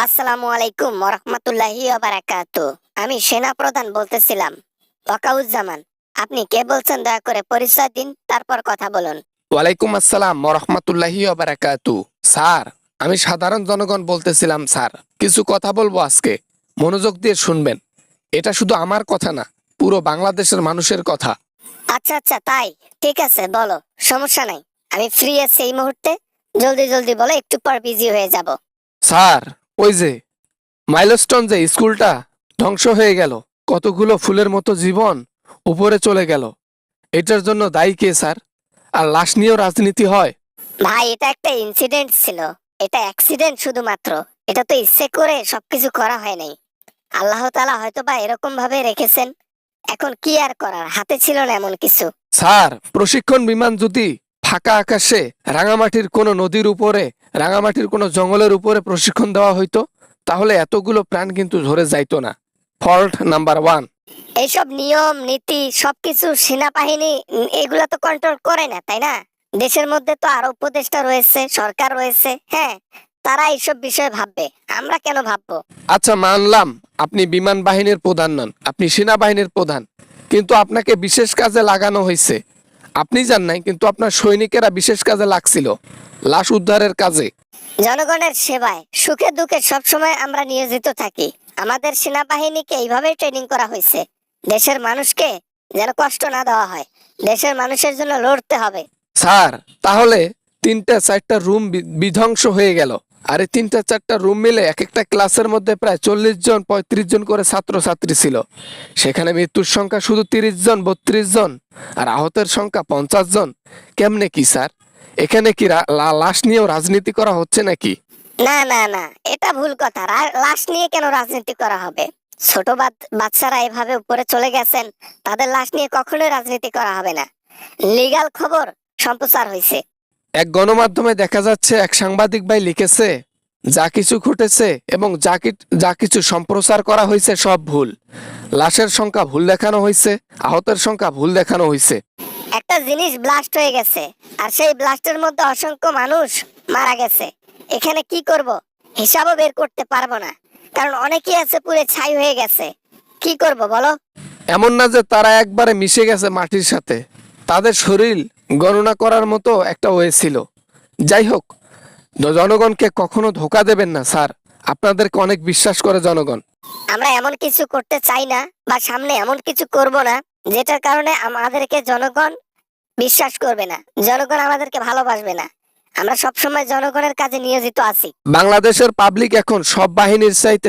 আসসালামু আলাইকুম ওরহমতুল্লাহি ওবারাকাতু। আমি সেনা প্রধান বলতেছিলাম। ওয়াকাউজ্জামান, আপনি কে বলছেন দয়া করে পরিচয় দিন, তারপর কথা বলুন। ওয়ালাইকুম আসসালাম রহমতুল্লাহি বারাকাতু। স্যার, আমি সাধারণ জনগণ বলতেছিলাম স্যার। কিছু কথা বলবো আজকে, মনোযোগ দিয়ে শুনবেন। এটা শুধু আমার কথা না, পুরো বাংলাদেশের মানুষের কথা। আচ্ছা আচ্ছা, তাই ঠিক আছে, বলো, সমস্যা নাই। আমি ফ্রি আছি এই মুহূর্তে। জলদি জলদি বলো, একটু পর বিজি হয়ে যাব। স্যার, ওই যে মাইলস্টোন যে স্কুলটা ধ্বংস হয়ে গেল, কতগুলো ফুলের মতো জীবন উপরে চলে গেল, এটার জন্য দায়ী কে স্যার? আর লাশ নিয়েও রাজনীতি হয়? ভাই, এটা একটা ইনসিডেন্ট ছিল। এটা অ্যাক্সিডেন্ট শুধুমাত্র। এটা তো ইচ্ছে করে সবকিছু করা হয় নাই। আল্লাহ তাআলা হয়তো বা এরকম ভাবে রেখেছেন। এখন কি আর করার, হাতে ছিল না এমন কিছু। স্যার, প্রশিক্ষণ বিমান যদি ফাঁকা আকাশে রাঙামাটির কোনো নদীর উপরে, রাঙামাটির কোনো জঙ্গলের উপরে প্রশিক্ষণ দেওয়া হইতো, তাহলে এতগুলো প্রাণ কিন্তু ঝরে যাইতো না। Fault number 1। এইসব নিয়ম নীতি সবকিছু সেনাবাহিনী এগুলা তো কন্ট্রোল করে না, তাই না? দেশের মধ্যে তো আরো উপদেষ্টা রয়েছে, সরকার রয়েছে, হ্যাঁ, তারা এইসব বিষয়ে ভাববে। আমরা কেন ভাববো? আচ্ছা, মানলাম আপনি বিমান বাহিনীর প্রধান নন, আপনি সেনাবাহিনীর প্রধান, কিন্তু আপনাকে বিশেষ কাজে লাগানো হয়েছে। আপনি যান নাই, কিন্তু আপনার সৈনিকেরা বিশেষ কাজে লাগছিল, লাশ উদ্ধারের কাজে। জনগণের সেবায় সুখে দুঃখে সবসময় আমরা নিয়োজিত থাকি। আমাদের সেনাবাহিনীকে এইভাবেই ট্রেনিং করা হয়েছে, দেশের মানুষকে যেন কষ্ট না দেওয়া হয়, দেশের মানুষের জন্য লড়তে হবে। স্যার, তাহলে 3টা 4টা রুম বিধ্বংস হয়ে গেল। আর এই 3টা 4টা রুম মিলে এক একটা ক্লাসের মধ্যে প্রায় 40 জন 35 জন করে ছাত্রছাত্রী ছিল। সেখানে মৃত্যুর সংখ্যা শুধু 30 জন 32 জন, আর আহতের সংখ্যা 50 জন। কেমনে কি স্যার? এখানে কি লাশ নিয়েও রাজনীতি করা হচ্ছে নাকি? না না না, এটা ভুল কথা। লাশ নিয়ে কেন রাজনীতি করা হবে? ছোট বাচ্চারা এভাবে উপরে চলে গেছেন, তাদের লাশ নিয়ে কখনোই রাজনীতি করা হবে না। লিগ্যাল খবর সম্প্রচার হয়েছে। এক গণমাধ্যমে দেখা যাচ্ছে, এক সাংবাদিক ভাই লিখেছে, যা কিছু ঘটেছে এবং যা কিছু সম্প্রচার করা হয়েছে সব ভুল। লাশের সংখ্যা ভুল দেখানো হয়েছে, আহতের সংখ্যা ভুল দেখানো হয়েছে। একটা জিনিস ব্লাস্ট হয়ে গেছে, আর সেই ব্লাস্টের মধ্যে অসংখ্য মানুষ মারা গেছে। এখানে কি করব হিসাবও বের করতে পারবো না, কারণ অনেকেই আছে পুরো ছাই হয়ে গেছে। কি করব বলো? এমন না যে তারা একবারে মিশে গেছে মাটির সাথে, তাদের শরীর গণনা করার মতো একটা ওয়ে ছিল। যাই হোক, জনগণকে কখনো ধোকা দেবেন না স্যার, আপনাদেরকে অনেক বিশ্বাস করে জনগণ। আমরা এমন কিছু করতে চাই না, বা সামনে এমন কিছু করব না যেটার কারণে আমাদেরকে জনগণ বিশ্বাস করবে না, জনগণ আমাদেরকে ভালোবাসবে না। আমরা সবসময় জনগণের কাজে নিয়োজিত আছি। বাংলাদেশের পাবলিক এখন সব বাহিনীর চাইতে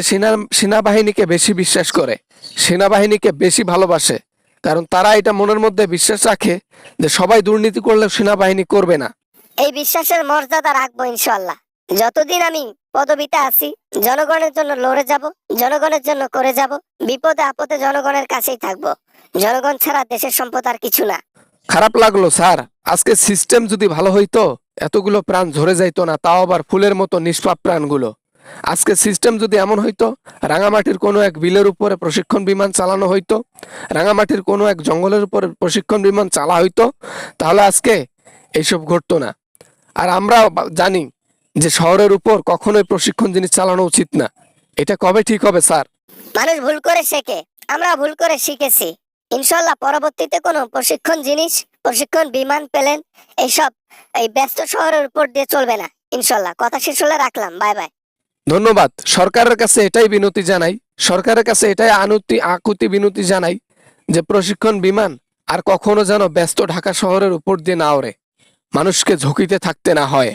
সেনাবাহিনীকে বেশি বিশ্বাস করে, সেনাবাহিনীকে বেশি ভালোবাসে। কারণ তারা এটা মনের মধ্যে বিশ্বাস রাখে যে সবাই দুর্নীতি করলেও সেনাবাহিনী করবে না। এই বিশ্বাসের মর্যাদা রাখবো ইনশাল্লাহ। যতদিন আমি পদবিতে আছি, জনগণের জন্য লড়ে যাব, জনগণের জন্য করে যাব, বিপদে আপদে জনগণের কাছেই থাকবো। জনগণ ছাড়া দেশের সম্পদ আর কিছু না। খারাপ লাগলো স্যার, আজকে সিস্টেম যদি ভালো হইতো এতগুলো প্রাণ ঝরে যাইতো না, তাও আবার ফুলের মতো নিষ্পাপ প্রাণগুলো। আজকে সিস্টেম যদি এমন হইতো, রাঙামাটির কোনো এক বিলের উপরে প্রশিক্ষণ বিমান চালানো হইতো, রাঙামাটির কোনো এক জঙ্গলের উপরে প্রশিক্ষণ বিমান চালা হইতো, তাহলে আজকে এইসব ঘটতো না। আর আমরা জানি যে শহরের উপর কখনোই প্রশিক্ষণ জিনিস চালানো উচিত না। এটা কবে ঠিক হবে স্যার? মানুষ ভুল করে শেখে, আমরা ভুল করে শিখেছি। ইনশাল্লাহ পরবর্তীতে কোনো প্রশিক্ষণ জিনিস, প্রশিক্ষণ বিমান প্লেন এইসব এই ব্যস্ত শহরের উপর দিয়ে চলবে না ইনশাল্লাহ। কথা শেষ হলে রাখলাম, বাই বাই। ধন্যবাদ। সরকারের কাছে এটাই বিনতি জানাই, সরকারের কাছে এটাই আকুতি বিনতি জানাই যে প্রশিক্ষণ বিমান আর কখনো যেন ব্যস্ত ঢাকা শহরের উপর দিয়ে না ওড়ে, মানুষকে ঝুঁকিতে থাকতে না হয়।